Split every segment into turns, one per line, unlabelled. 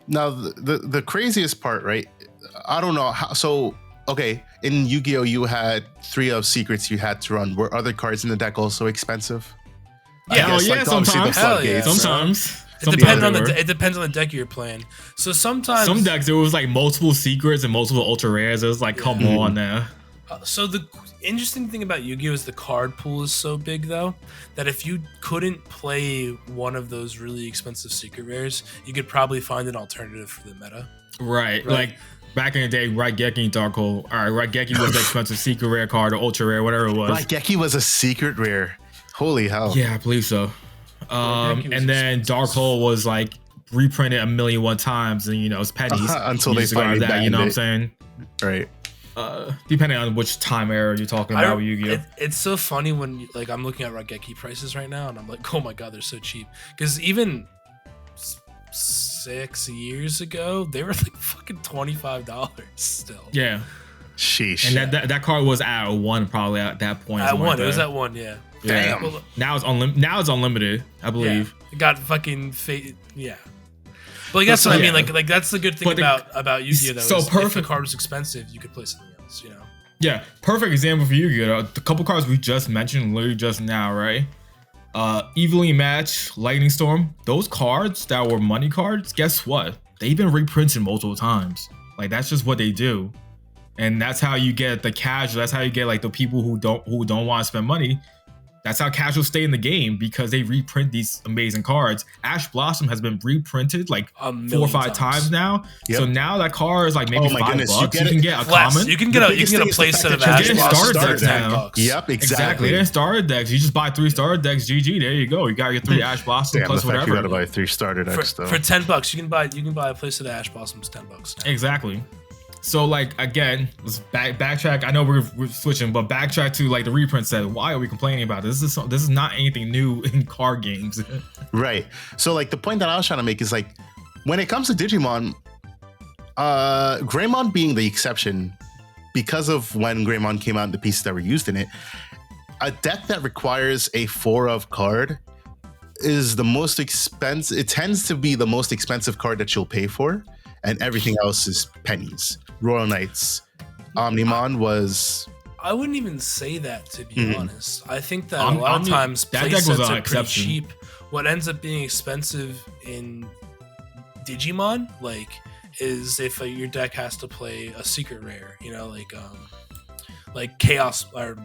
Now the craziest part, right? I don't know how. So okay, in Yu-Gi-Oh, you had 3 of secrets you had to run. Were other cards in the deck also expensive?
Yeah,
obviously
sometimes. Sometimes.
It depends on the deck you're playing. So sometimes
some decks there was like multiple secrets and multiple ultra rares. It was like, come on now.
So the interesting thing about Yu-Gi-Oh is the card pool is so big though that if you couldn't play one of those really expensive secret rares, you could probably find an alternative for the meta.
Right. Like back in the day, Raigeki and Dark Hole. All right, Raigeki was the expensive secret rare card or ultra rare, whatever it was.
Raigeki was a secret rare. Holy hell.
Yeah, I believe so. And then Dark Hole was like reprinted 1,000,001 times, and it's pennies
until they finally
that. You know what I'm
it.
saying?
Right.
Depending on which time era you're talking about with Yu-Gi-Oh.
It's so funny when I'm looking at Raigeki prices right now, and I'm like, oh my god, they're so cheap. Because even 6 years ago, they were like fucking $25 still.
Yeah.
Sheesh.
And that card was at 1 probably at that point.
At 1, it was at 1, yeah.
Damn.
Well,
now it's unlimited, I believe.
Yeah. It got fucking yeah. But that's what I mean. Like that's the good thing about Yu-Gi-Oh though. So if the card was expensive, you could play something else.
Yeah, perfect example for Yu-Gi-Oh. The couple cards we just mentioned, literally just now, right? Evenly Match, Lightning Storm. Those cards that were money cards, guess what? They've been reprinted multiple times. Like that's just what they do, and that's how you get the casual. That's how you get like the people who don't want to spend money. That's how casuals stay in the game because they reprint these amazing cards. Ash Blossom has been reprinted like 4 or 5 times now. Yep. So now that card is like maybe $5. You can get a common.
You can get a playset of Ash Blossom
starter decks now.
Yep, exactly.
They're starter decks. You just buy 3 starter decks. GG. There you go. You got your 3 Ash Blossom plus whatever.
You gotta buy 3 starter decks though.
For $10, you can buy a playset of Ash Blossoms $10 now.
Exactly. So like again, let's backtrack. I know we're switching, but backtrack to like the reprint set. Why are we complaining about this? This is not anything new in card games.
Right. So like the point that I was trying to make is like when it comes to Digimon, Greymon being the exception because of when Greymon came out and the pieces that were used in it, a deck that requires a 4 of card is the most expensive. It tends to be the most expensive card that you'll pay for, and everything else is pennies. Royal Knights, Omnimon was.
I wouldn't even say that, to be honest. I think that a lot of times playsets are pretty cheap. What ends up being expensive in Digimon, is if your deck has to play a secret rare, like Chaos or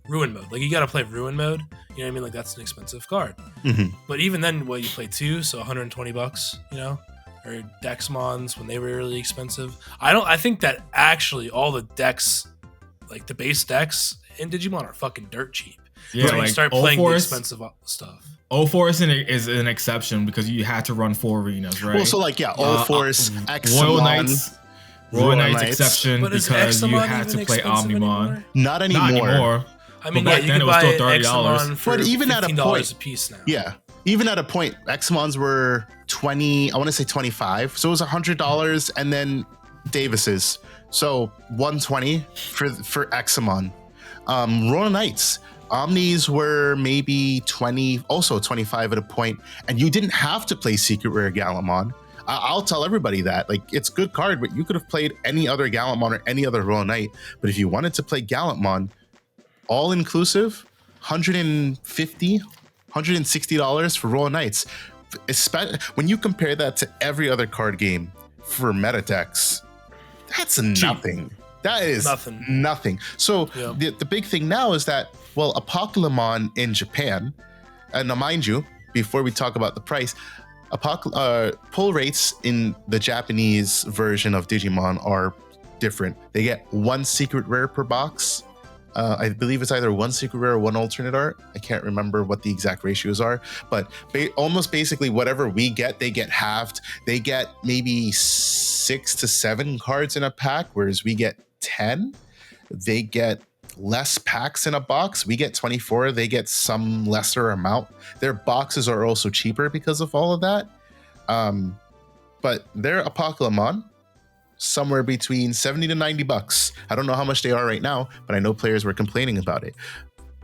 Ruin mode. Like you got to play Ruin mode. You know what I mean? Like that's an expensive card. But even then, you play 2, so $120. Or Dexmons when they were really expensive. I think that actually all the decks, like the base decks in Digimon, are fucking dirt cheap.
Yeah,
when you start playing the expensive stuff.
O-Force is an exception because you had to run 4 arenas, right?
Well, so O-Force,
Royal Knights exception because you had to play Omnimon.
Not anymore.
I mean, back then it was still $30.
But even at a point,
a piece now.
Yeah. Even at a point, Examons were 20, I want to say 25. So it was $100, and then Davis's. So 120 for Examon. Royal Knights, Omnis were maybe 20, also 25 at a point, and you didn't have to play Secret Rare Gallimon. I'll tell everybody that. Like, it's a good card, but you could have played any other Gallimon or any other Royal Knight. But if you wanted to play Gallimon, all inclusive, $160 for Royal Knights. When you compare that to every other card game for meta decks, that's nothing. That is nothing. So the big thing now is that, Apocalypse in Japan, and now mind you, before we talk about the price, pull rates in the Japanese version of Digimon are different. They get 1 secret rare per box. I believe it's either 1 secret rare or 1 alternate art. I can't remember what the exact ratios are, but almost basically whatever we get, they get halved. They get maybe 6 to 7 cards in a pack, whereas we get 10. They get less packs in a box. We get 24. They get some lesser amount. Their boxes are also cheaper because of all of that. But their Apocalypse, somewhere between $70 to $90. I don't know how much they are right now, but I know players were complaining about it.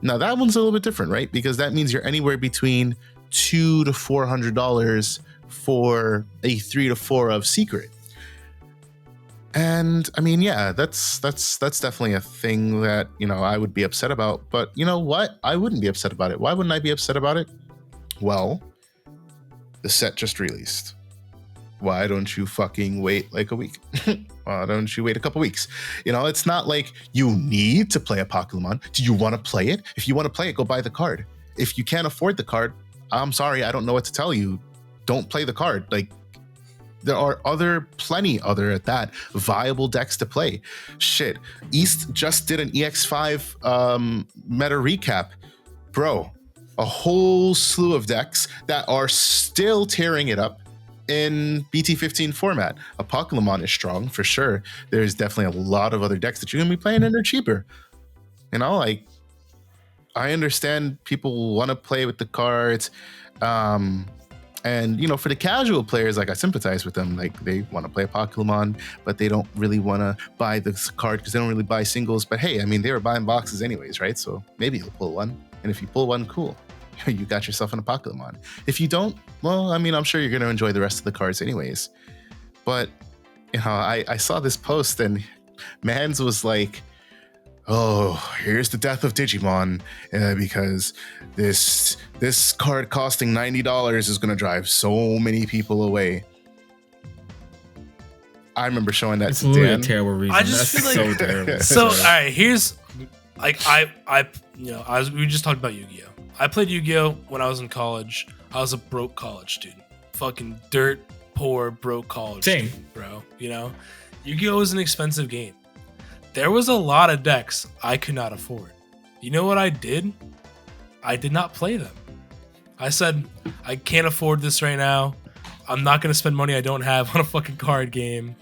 Now that one's a little bit different, right? Because that means you're anywhere between $200 to $400 for a 3 to 4 of secret. And I mean, yeah, that's definitely a thing that, you know, I would be upset about. But you know what? I wouldn't be upset about it. Why wouldn't I be upset about it? Well, the set just released. Why don't you fucking wait like a week? Why don't you wait a couple weeks? You know, it's not like you need to play a Pokemon. Do you want to play it? If you want to play it, go buy the card. If you can't afford the card, I'm sorry, I don't know what to tell you. Don't play the card. Like, there are plenty other at that viable decks to play. Shit, East just did an EX5 meta recap. Bro, a whole slew of decks that are still tearing it up in BT15 format. A Pokemon is strong for sure. There's definitely a lot of other decks that you're gonna be playing and they're cheaper. You know, like, I understand people want to play with the cards. And, you know, for the casual players, like, I sympathize with them. Like, they want to play a Pokemon, but they don't really want to buy this card because they don't really buy singles. But hey, I mean, they were buying boxes anyways, right? So maybe you'll pull one. And if you pull one, cool. You got yourself in a Pokemon. If you don't, well, I mean, I'm sure you're going to enjoy the rest of the cards anyways. But, you know, I saw this post and Mans was like, oh, here's the death of Digimon, because this card costing $90 is going to drive so many people away. I remember showing that to Dan.
A terrible reason.
I just feel like so terrible. So, all right, here's like we just talked about Yu-Gi-Oh. I played Yu-Gi-Oh when I was in college. I was a broke college student, fucking dirt poor broke college student, bro. You know, Yu-Gi-Oh is an expensive game. There was a lot of decks I could not afford. You know what I did? I did not play them. I said, I can't afford this right now. I'm not going to spend money I don't have on a fucking card game.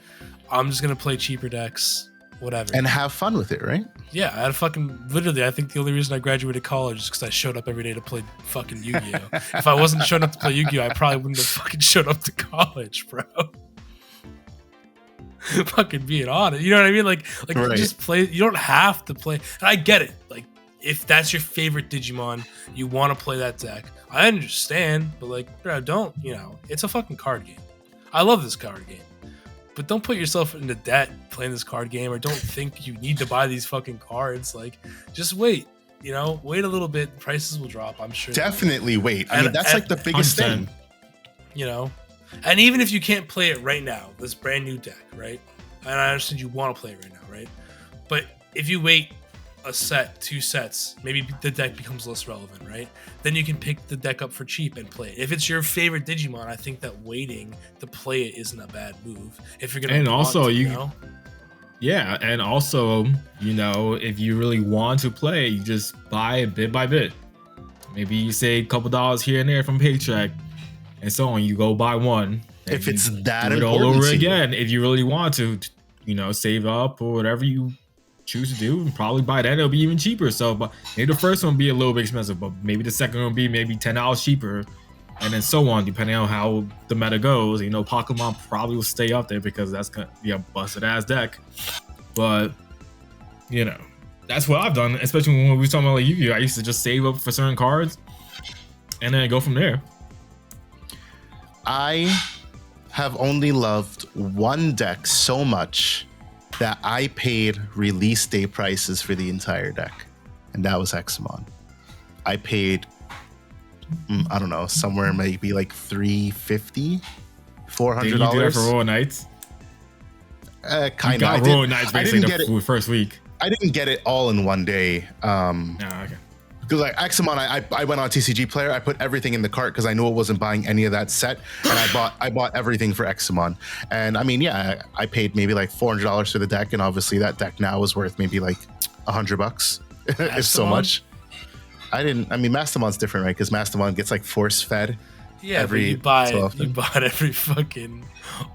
I'm just going to play cheaper decks, whatever.
And have fun with it, right?
Yeah, I had literally, I think the only reason I graduated college is because I showed up every day to play fucking Yu-Gi-Oh! If I wasn't showing up to play Yu-Gi-Oh! I probably wouldn't have fucking showed up to college, bro. Fucking being honest, you know what I mean? Like right. Just play. You don't have to play. And I get it. Like, if that's your favorite Digimon, you want to play that deck. I understand, but like, bro, don't. You know, it's a fucking card game. I love this card game, but don't put yourself into debt playing this card game, or don't think you need to buy these fucking cards. Like, just wait. You know, wait a little bit. Prices will drop. I'm sure.
Definitely wait. I mean, that's like the biggest 100%. Thing.
You know. And even if you can't play it right now, this brand new deck, right? And I understand you want to play it right now, right? But if you wait a set, 2 sets, maybe the deck becomes less relevant, right? Then you can pick the deck up for cheap and play it. If it's your favorite Digimon, I think that waiting to play it isn't a bad move. If you're gonna,
and also
to,
you know? Yeah, and also, you know, if you really want to play, you just buy it bit by bit. Maybe you save a couple dollars here and there from paycheck. And so on, you go buy one.
If it's that
do it all over again, if you really want to, you know, save up or whatever you choose to do, and probably by then it'll be even cheaper. So, but maybe the first one will be a little bit expensive, but maybe the second one will be maybe $10 cheaper, and then so on, depending on how the meta goes. You know, Pokemon probably will stay up there because that's gonna be a busted ass deck. But you know, that's what I've done, especially when we were talking about like Yu-Gi-Oh. I used to just save up for certain cards and then go from there.
I have only loved one deck so much that I paid release day prices for the entire deck, and that was Hexamon. I paid, I don't know, somewhere maybe like $350, $400.
Did you do that for Royal Knights?
Kind of.
Royal Knights basically the first week.
I didn't get it all in one day.
Okay.
Because like Hexamon, I went on TCG Player. I put everything in the cart because I knew I wasn't buying any of that set, and I bought everything for Hexamon. And I mean, yeah, I paid maybe like $400 for the deck, and obviously that deck now is worth maybe like $100, if so much. I mean, Mastamon's different, right? Because Mastamon gets like force fed.
Yeah, but you bought every fucking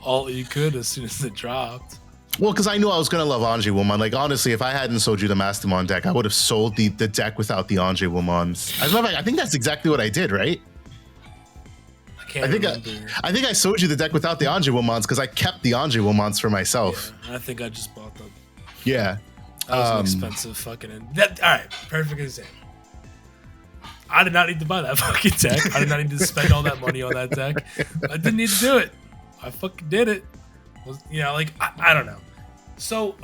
alt you could as soon as it dropped.
Well, because I knew I was going to love Anji Woman. Like, honestly, if I hadn't sold you the Mastamon deck, I would have sold the deck without the Anji Womans. As a matter of fact, I think that's exactly what I did, right? I think I sold you the deck without the Anji Womans because I kept the Anji Womans for myself.
Yeah, I think I just bought them.
Yeah.
That was an expensive fucking... all right, perfect example. I did not need to buy that fucking deck. I did not need to spend all that money on that deck. I didn't need to do it. I fucking did it. You know, like I don't know. So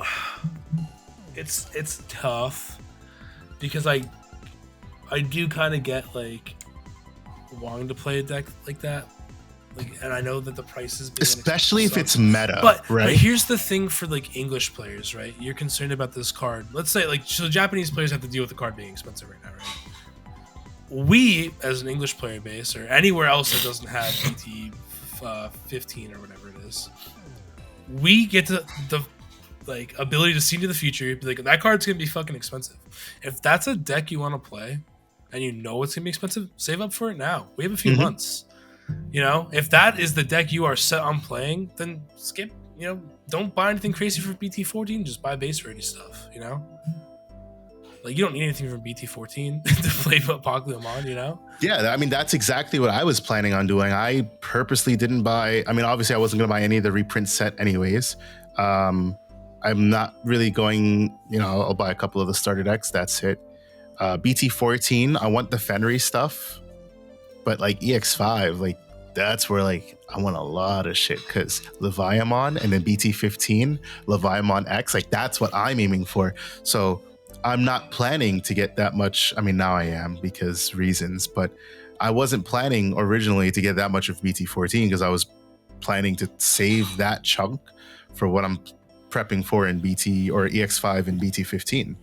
it's tough because I do kind of get like wanting to play a deck like that. Like, and I know that the price is
especially if it's meta,
but
right?
Here's the thing for like English players, right? You're concerned about this card. Let's say like so Japanese players have to deal with the card being expensive right now, right? We, as an English player base, or anywhere else that doesn't have BT 15 or whatever it is, we get the like ability to see into the future. Be like, that card's gonna be fucking expensive. If that's a deck you want to play, and you know it's gonna be expensive, save up for it now. We have a few months. You know, if that is the deck you are set on playing, then skip. You know, don't buy anything crazy for BT14. Just buy base ready stuff. You know, like you don't need anything from BT14 to play Pokemon. You know.
Yeah, I mean that's exactly what I was planning on doing. I purposely didn't buy. I mean, obviously, I wasn't going to buy any of the reprint set anyways. I'm not really going. You know, I'll buy a couple of the starter decks. That's it. BT14. I want the Fenry stuff. But like EX5, like that's where like I want a lot of shit because Leviamon and then BT15, Leviamon X, like that's what I'm aiming for. So I'm not planning to get that much. I mean, now I am because reasons, but I wasn't planning originally to get that much of BT14 because I was planning to save that chunk for what I'm prepping for in BT or EX5 and BT15.